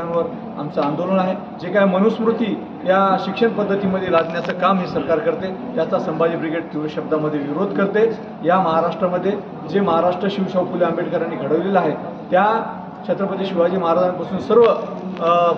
वर आमचं आंदोलन आहे। जे काय मनुस्मृती या शिक्षण पद्धतीमध्ये लादण्याचं काम हे सरकार करते, त्याचा संभाजी ब्रिगेड तीव्र शब्दामध्ये विरोध करते। या महाराष्ट्रामध्ये जे महाराष्ट्र शिवशाहू फुले आंबेडकरांनी घडवलेलं आहे, त्या छत्रपती शिवाजी महाराजांपासून सर्व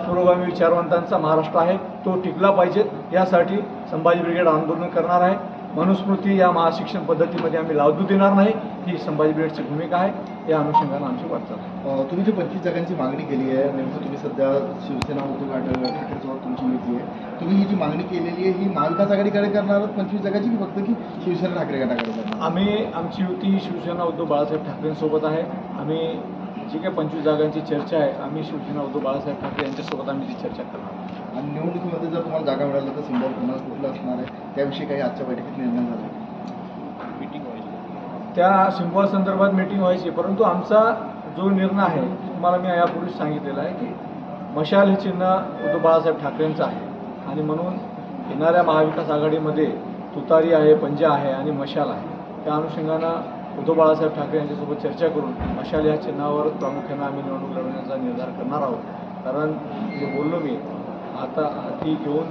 पुरोगामी विचारवंतांचा महाराष्ट्र आहे, तो टिकला पाहिजे। यासाठी संभाजी ब्रिगेड आंदोलन करणार आहे। मनुस्मृती या महाशिक्षण पद्धतीमध्ये आम्ही लादू देणार नाही, ही संभाजी ब्रिगेडची भूमिका आहे। या अनुषंगाने आमची वाटचाल आहे। तुम्ही जी 25 जागांची मागणी केली आहे, नेमकं तुम्ही सध्या शिवसेना उद्धव ठाकरेंसोबत तुमची युती आहे, तुम्ही ही जी मागणी केलेली आहे ही महाविकास आघाडीकडे करणार आहात 25 जागांची की फक्त की शिवसेना ठाकरे गटाकडे करणार? आमची युती शिवसेना उद्धव बाळासाहेब ठाकरेंसोबत आहे। आम्ही जी काही 25 जागांची चर्चा आहे, आम्ही शिवसेना उद्धव बाळासाहेब ठाकरे यांच्यासोबत आम्ही ती चर्चा करणार। आणि निवडणुकीमध्ये जर तुम्हाला जागा मिळाली तर सिंबॉल पुन्हा कुठलं असणार आहे, त्याविषयी काही आजच्या बैठकीत निर्णय झाला? मीटिंग व्हायची, त्या सिंबॉल संदर्भात मीटिंग व्हायची, परंतु आमचा जो निर्णय आहे तुम्हाला मी यापूर्वीच सांगितलेला आहे की मशाल हे चिन्ह उद्धव बाळासाहेब ठाकरेंचं आहे आणि म्हणून येणाऱ्या महाविकास आघाडीमध्ये तुतारी आहे, पंजा आहे आणि मशाल आहे। त्या अनुषंगानं उद्धव बाळासाहेब ठाकरे यांच्यासोबत चर्चा करून मशाल या चिन्हावर प्रामुख्यानं आम्ही निवडणूक लढवण्याचा निर्धार करणार आहोत। कारण जे बोललो मी, आता हाती घेऊन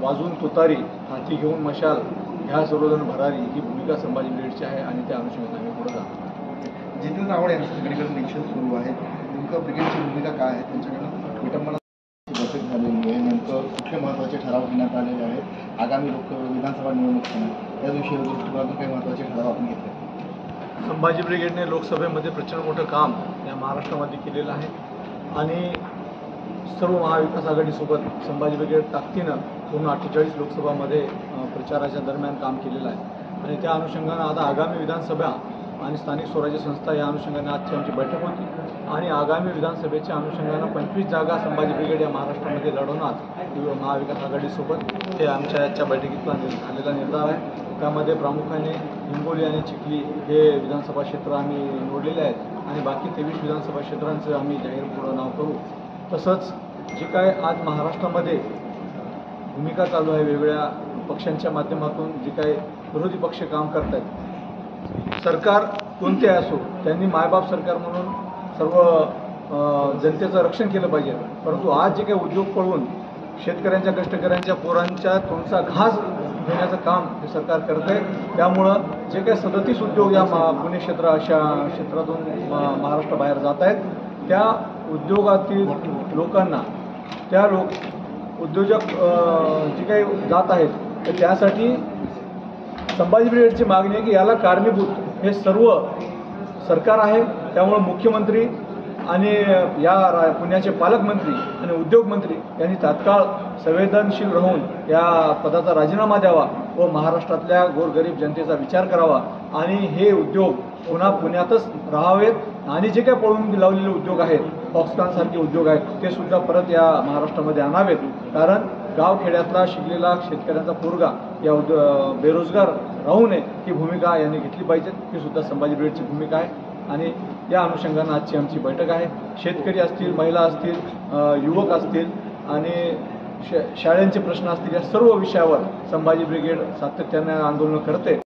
वाजून तुतारी, हाती घेऊन मशाल, ह्या सर्वजण भरारी, ही भूमिका संभाजी ब्रिगेडची आहे आणि त्या अनुषंगाने आम्ही पुढे जातो। जितेंद्र आव्हाड यांचं सगळीकडे निरीक्षण सुरू आहे, नेमकं ब्रिगेडची भूमिका काय आहे, त्यांच्याकडनं विटंबना बैठक झालेली आहे, नेमकं कुठले महत्त्वाचे ठराव घेण्यात आलेले आहेत, आगामी विधानसभा निवडणूक या दिवशी दृष्टिकोनातून काही महत्त्वाचे ठराव आपण घेतले? संभाजी ब्रिगेडने लोकसभेमध्ये प्रचंड मोठं काम या महाराष्ट्रामध्ये केलेलं आहे आणि सर्व महाविकास आघाडीसोबत संभाजी ब्रिगेड ताकदीनं पूर्ण 48 लोकसभामध्ये प्रचाराच्या दरम्यान काम केलेलं आहे आणि त्या अनुषंगानं आता आगामी विधानसभा आणि स्थानिक स्वराज्य संस्था या अनुषंगाने आजची आमची बैठक होती आणि आगामी विधानसभेच्या अनुषंगानं 25 जागा संभाजी ब्रिगेड या महाराष्ट्रामध्ये लढवणार महाविकास आघाडीसोबत, हे आमच्या आजच्या बैठकीतला झालेला निर्धार आहे। त्यामध्ये प्रामुख्याने हिंगोली आणि चिखली हे विधानसभा क्षेत्र आम्ही निवडलेले आहेत आणि बाकी 23 विधानसभा क्षेत्रांचं आम्ही जाहीर पुढं नाव करू। तसंच जे काय आज महाराष्ट्रामध्ये भूमिका चालू आहे, वेगवेगळ्या पक्षांच्या माध्यमातून जे काही विरोधी पक्ष काम करत आहेत, सरकार कोणते असो त्यांनी मायबाप सरकार म्हणून सर्व जनतेचं रक्षण केलं पाहिजे, परंतु आज जे काही उद्योग पळवून शेतकऱ्यांच्या, कष्टकऱ्यांच्या पोरांच्या तोंडचा घास घेण्याचं काम हे सरकार करत आहे। त्यामुळं जे काही 37 उद्योग या पुणे क्षेत्र अशा क्षेत्रातून महाराष्ट्राबाहेर जात आहेत, त्या उद्योगातील लोकांना, त्या उद्योजक जे काही जात आहेत, तर त्यासाठी संभाजी ब्रिगेडची मागणी आहे की याला कारणीभूत हे सर्व सरकार आहे। त्यामुळं मुख्यमंत्री आणि या पुण्याचे पालकमंत्री आणि उद्योगमंत्री यांनी तात्काळ संवेदनशील राहून या पदाचा राजीनामा द्यावा व महाराष्ट्रातल्या गोरगरीब जनतेचा विचार करावा आणि हे उद्योग पुन्हा पुण्यातच राहावेत आणि जे काही पळून लावलेले उद्योग आहेत, फॉक्सकॉनसारखे उद्योग आहेत, ते सुद्धा परत या महाराष्ट्रामध्ये आणावेत। कारण गावखेड्यातला शिकलेला शेतकऱ्यांचा पोरगा या बेरोजगार राहू नये, ही भूमिका यांनी घेतली पाहिजे। ही सुद्धा संभाजी ब्रिगेडची भूमिका आहे आणि या अनुषंगानं आजची आमची बैठक आहे। शेतकरी असतील, महिला असतील, युवक असतील आणि शाळांचे प्रश्न असतील, या सर्व विषयावर संभाजी ब्रिगेड सातत्याने आंदोलन करते।